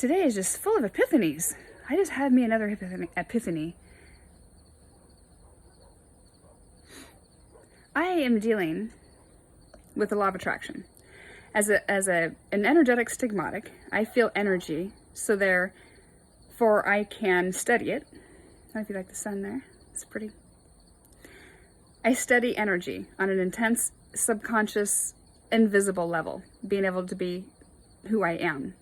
today is just full of epiphanies. I just had me another epiphany. I am dealing with the law of attraction. As an energetic stigmatic, I feel energy, so therefore I can study it. I don't know if you like the sun there. It's pretty. I study energy on an intense, subconscious, invisible level, being able to be who I am.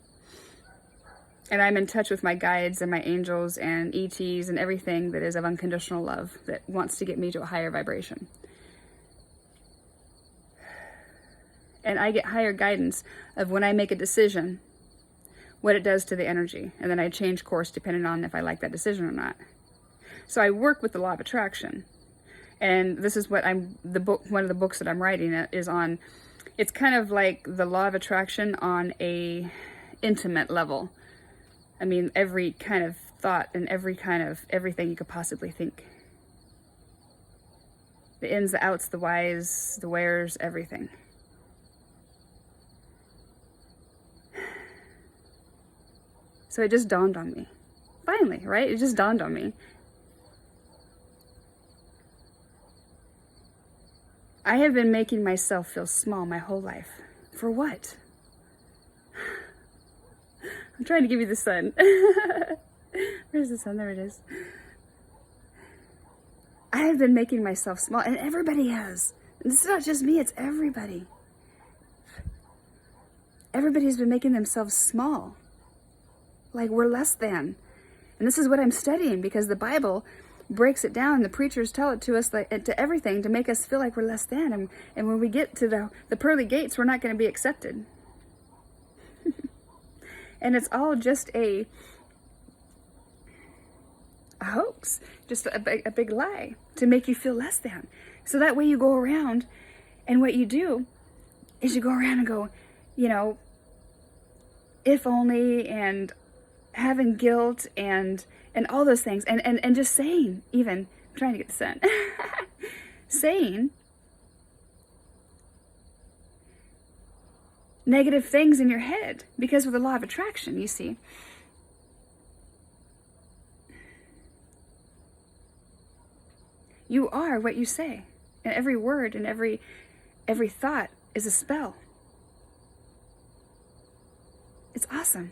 And I'm in touch with my guides and my angels and ETs and everything that is of unconditional love that wants to get me to a higher vibration. And I get higher guidance of when I make a decision, what it does to the energy. And then I change course depending on if I like that decision or not. So I work with the law of attraction. And this is what one of the books that I'm writing is on. It's kind of like the law of attraction on a intimate level. I mean, every kind of thought and every kind of everything you could possibly think. The ins, the outs, the whys, the wheres, everything. So it just dawned on me. Finally, right? It just dawned on me. I have been making myself feel small my whole life. For what? I'm trying to give you the sun. Where's the sun? There it is. I have been making myself small, and everybody has. And this is not just me, it's everybody. Everybody's been making themselves small. Like we're less than. And this is what I'm studying, because the Bible breaks it down. The preachers tell it to us, like, to everything, to make us feel like we're less than. And when we get to the pearly gates, we're not going to be accepted. And it's all just a hoax, just a big lie to make you feel less than. So that way you go around, and what you do is you go around and go, if only, and having guilt and all those things, and just saying, even, I'm trying to get the sun, saying negative things in your head, because of the law of attraction, you see. You are what you say, and every word and every thought is a spell. It's awesome.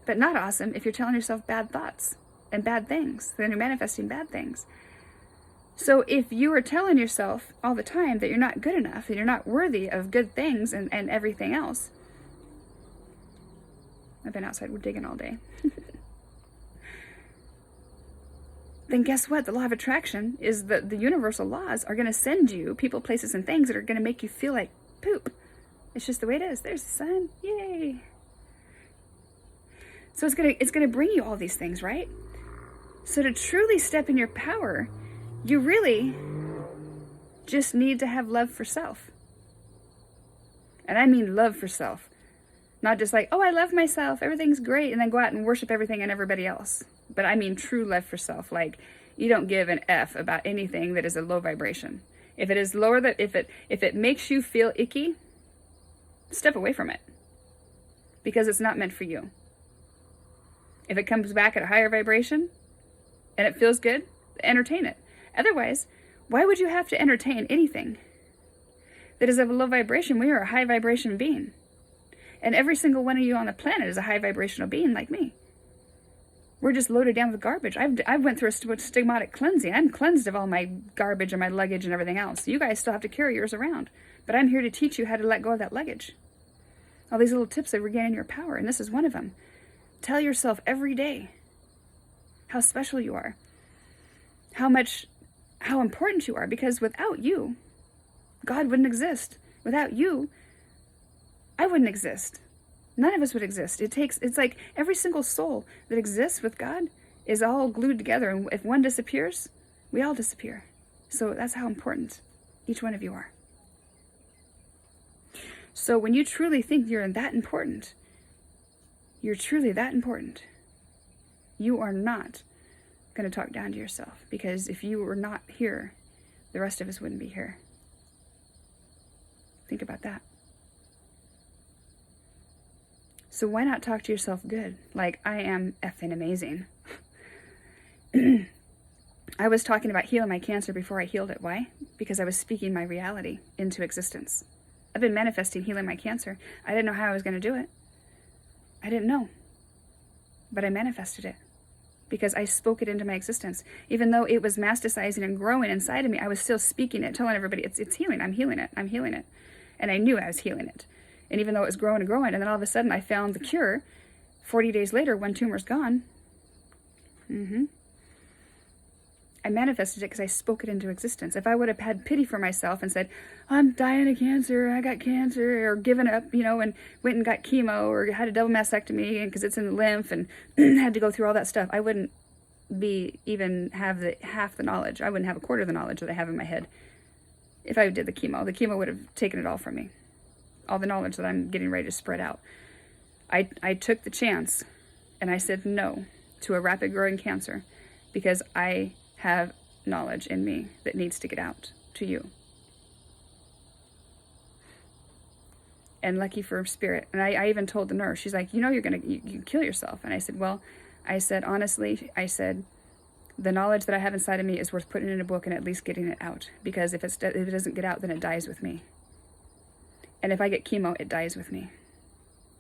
But not awesome if you're telling yourself bad thoughts and bad things. Then you're manifesting bad things. So if you are telling yourself all the time that you're not good enough, and you're not worthy of good things and everything else. I've been outside, we're digging all day. Then guess what? The law of attraction is that the universal laws are going to send you people, places, and things that are going to make you feel like poop. It's just the way it is. There's the sun. Yay. So it's gonna bring you all these things, right? So to truly step in your power, you really just need to have love for self. And I mean love for self. Not just like, oh, I love myself, everything's great, and then go out and worship everything and everybody else. But I mean true love for self. Like, you don't give an F about anything that is a low vibration. If it is lower, if it makes you feel icky, step away from it. Because it's not meant for you. If it comes back at a higher vibration and it feels good, entertain it. Otherwise, why would you have to entertain anything that is of a low vibration? We are a high vibration being. And every single one of you on the planet is a high vibrational being like me. We're just loaded down with garbage. I've went through a stigmatic cleansing. I'm cleansed of all my garbage and my luggage and everything else. You guys still have to carry yours around. But I'm here to teach you how to let go of that luggage. All these little tips that regain your power, and this is one of them. Tell yourself every day how special you are, how important you are, because without you, God wouldn't exist. Without you, I wouldn't exist. None of us would exist. It's like every single soul that exists with God is all glued together, and if one disappears, we all disappear. So that's how important each one of you are. So when you truly think you're that important, you're truly that important, you are not going to talk down to yourself, because if you were not here, the rest of us wouldn't be here. Think about that. So why not talk to yourself good? Like, I am effing amazing. I was talking about healing my cancer before I healed it. Why? Because I was speaking my reality into existence. I've been manifesting healing my cancer. I didn't know how I was going to do it. I didn't know. But I manifested it because I spoke it into my existence. Even though it was masticizing and growing inside of me, I was still speaking it, telling everybody, it's healing. I'm healing it. I'm healing it. And I knew I was healing it. And even though it was growing and growing, and then all of a sudden I found the cure. 40 days later, one tumor's gone. I manifested it because I spoke it into existence. If I would have had pity for myself and said, I'm dying of cancer, I got cancer, or given up, and went and got chemo, or had a double mastectomy because it's in the lymph, and had to go through all that stuff, I wouldn't have half the knowledge. I wouldn't have a quarter of the knowledge that I have in my head. If I did the chemo would have taken it all from me. All the knowledge that I'm getting ready to spread out. I took the chance, and I said no to a rapid growing cancer because I have knowledge in me that needs to get out to you. And lucky for spirit. And I even told the nurse, she's like, you can kill yourself. And I said, honestly, the knowledge that I have inside of me is worth putting in a book and at least getting it out. Because if it doesn't get out, then it dies with me. And if I get chemo, it dies with me.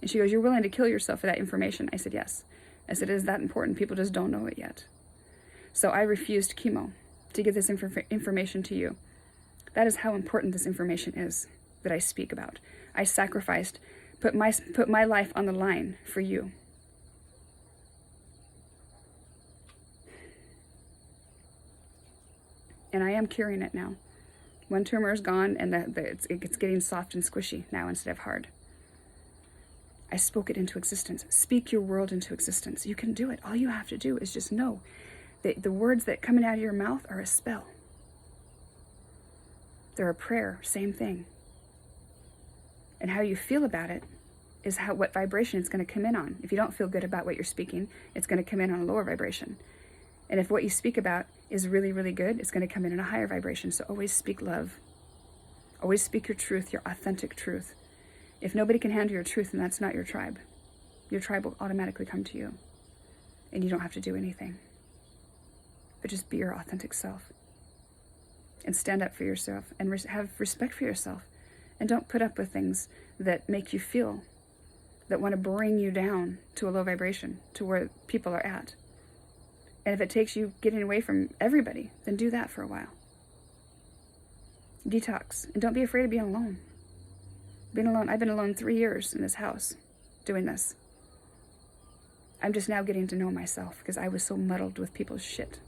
And she goes, you're willing to kill yourself for that information? I said, yes. I said, is that important? People just don't know it yet. So I refused chemo to give this information to you. That is how important this information is that I speak about. I sacrificed, put my life on the line for you. And I am curing it now. One tumor is gone, and it's getting soft and squishy now instead of hard. I spoke it into existence. Speak your world into existence. You can do it. All you have to do is just know that the words that coming out of your mouth are a spell. They're a prayer, same thing. And how you feel about it is what vibration it's going to come in on. If you don't feel good about what you're speaking, it's going to come in on a lower vibration. And if what you speak about is really, really good, it's going to come in a higher vibration. So always speak love. Always speak your truth, your authentic truth. If nobody can handle your truth, then that's not your tribe. Your tribe will automatically come to you. And you don't have to do anything. But just be your authentic self. And stand up for yourself. And have respect for yourself. And don't put up with things that make you feel, that want to bring you down to a low vibration, to where people are at. And if it takes you getting away from everybody, then do that for a while. Detox. And don't be afraid of being alone. Being alone. I've been alone 3 years in this house doing this. I'm just now getting to know myself because I was so muddled with people's shit.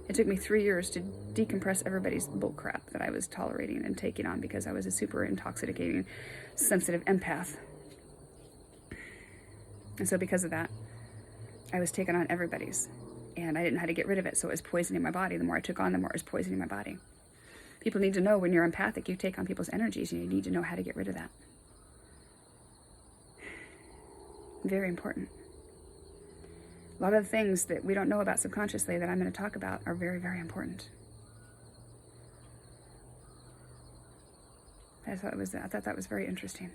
It took me 3 years to decompress everybody's bullcrap that I was tolerating and taking on because I was a super intoxicating, sensitive empath. And so because of that, I was taking on everybody's. And I didn't know how to get rid of it, so it was poisoning my body. The more I took on, the more it was poisoning my body. People need to know when you're empathic, you take on people's energies, and you need to know how to get rid of that. Very important. A lot of the things that we don't know about subconsciously that I'm going to talk about are very, very important. I thought that was very interesting.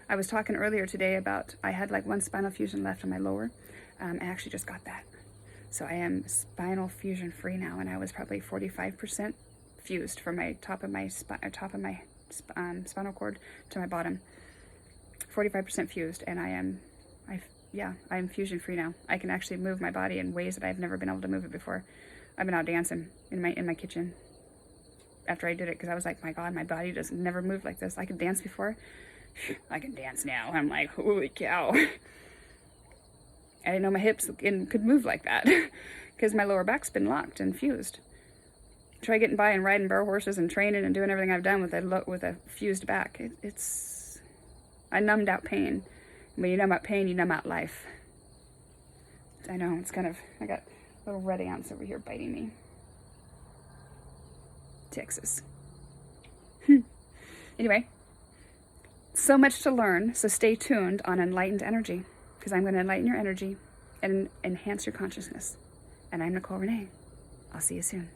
I was talking earlier today about, I had like one spinal fusion left on my lower. I actually just got that. So I am spinal fusion free now, and I was probably 45% fused from my top of my spinal cord to my bottom. 45% fused, and I am fusion free now. I can actually move my body in ways that I've never been able to move it before. I've been out dancing in my kitchen after I did it because I was like, my God, my body just never moved like this. I could dance before. I can dance now. I'm like, holy cow. I didn't know my hips could move like that because my lower back's been locked and fused. Try getting by and riding barrel horses and training and doing everything I've done with a fused back. I numbed out pain. When you numb out pain, you numb out life. I know, I got little red ants over here biting me. Texas. Anyway, so much to learn, so stay tuned on Enlightened Energy, because I'm going to enlighten your energy and enhance your consciousness. And I'm Nicole Renee. I'll see you soon.